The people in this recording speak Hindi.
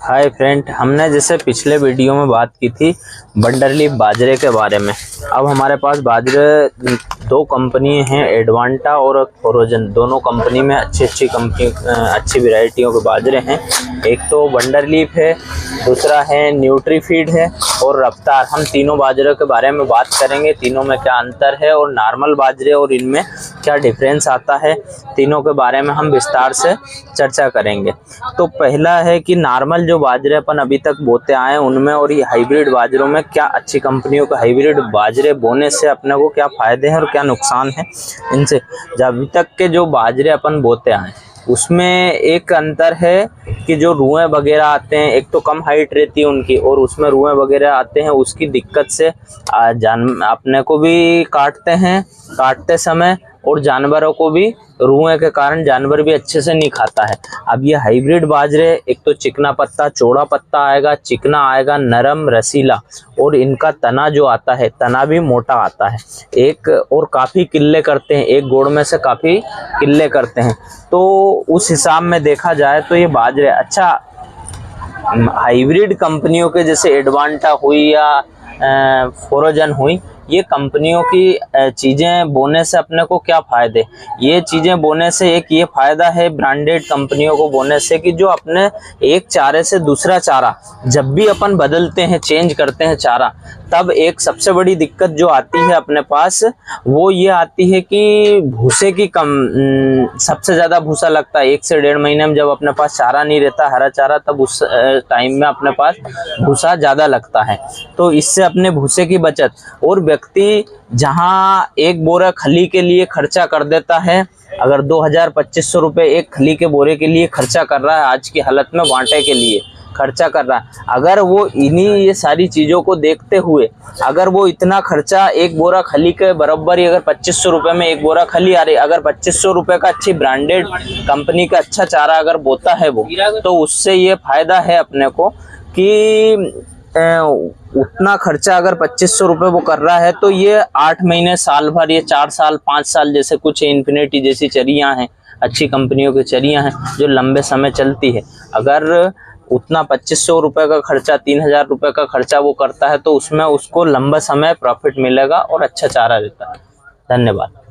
हाय फ्रेंड, हमने जैसे पिछले वीडियो में बात की थी बंडरलीफ बाजरे के बारे में। अब हमारे पास बाजरे दो कंपनी हैं, एडवांटा और फोरोजन। दोनों कंपनी में अच्छी वैरायटियों के बाजरे हैं। एक तो बंडरलीफ है, दूसरा है न्यूट्रीफीड है और रफ्तार। हम तीनों बाजरे के बारे में बात करेंगे, तीनों में क्या अंतर है और नॉर्मल बाजरे और इनमें क्या डिफरेंस आता है, तीनों के बारे में हम विस्तार से चर्चा करेंगे। तो पहला है कि नॉर्मल जो बाजरे अपन अभी तक बोते आए हैं उनमें और ये हाइब्रिड बाजरों में क्या अच्छी कंपनियों के हाइब्रिड बाजरे बोने से अपने को क्या फ़ायदे हैं और क्या नुकसान है इनसे। जब अभी तक के जो बाजरे अपन बोते आए उसमें एक अंतर है कि जो रुएं वगैरह आते हैं, एक तो कम हाइट रहती है उनकी और उसमें रुएं वगैरह आते हैं, उसकी दिक्कत से अपने को भी काटते समय और जानवरों को भी रुएं के कारण जानवर भी अच्छे से नहीं खाता है। अब ये हाइब्रिड बाजरे एक तो चिकना पत्ता, चौड़ा पत्ता आएगा, चिकना आएगा, नरम रसीला, और इनका तना जो आता है तना भी मोटा आता है। एक और काफ़ी किल्ले करते हैं, एक गोड़ में से काफ़ी किल्ले करते हैं। तो उस हिसाब में देखा जाए तो ये बाजरे अच्छा हाइब्रिड कंपनियों के जैसे एडवांटा हुई या फोरोजन हुई, ये कंपनियों की चीज़ें बोने से अपने को क्या फ़ायदे। ये चीज़ें बोने से एक ये फ़ायदा है ब्रांडेड कंपनियों को बोने से कि जो अपने एक चारे से दूसरा चारा जब भी अपन बदलते हैं, चेंज करते हैं चारा, तब एक सबसे बड़ी दिक्कत जो आती है अपने पास वो ये आती है कि भूसे की सबसे ज़्यादा भूसा लगता है। 1 से 1.5 महीने में जब अपने पास चारा नहीं रहता, हरा चारा, तब उस टाइम में अपने पास भूसा ज़्यादा लगता है। तो इससे अपने भूसे की बचत, और व्यक्ति जहाँ एक बोरा खली के लिए खर्चा कर देता है, अगर 2000-2500 रुपये एक खली के बोरे के लिए खर्चा कर रहा है, आज की हालत में बांटे के लिए खर्चा कर रहा है, अगर वो इन्हीं ये सारी चीज़ों को देखते हुए अगर वो इतना खर्चा एक बोरा खली के बराबर ही, अगर 2500 रुपये में एक बोरा खली आ रही, अगर 2500 रुपये का अच्छी ब्रांडेड कंपनी का अच्छा चारा अगर बोता है वो, तो उससे ये फ़ायदा है अपने को कि उतना खर्चा अगर 2500 रुपये वो कर रहा है तो ये 8 महीने, साल भर, ये 4 साल 5 साल, जैसे कुछ इन्फिनिटी जैसी चरियाँ हैं, अच्छी कंपनियों की चरियाँ हैं जो लंबे समय चलती है। अगर उतना 2500 रुपये का खर्चा, 3000 रुपये का खर्चा वो करता है तो उसमें उसको लंबा समय प्रॉफिट मिलेगा और अच्छा चारा रहता है। धन्यवाद।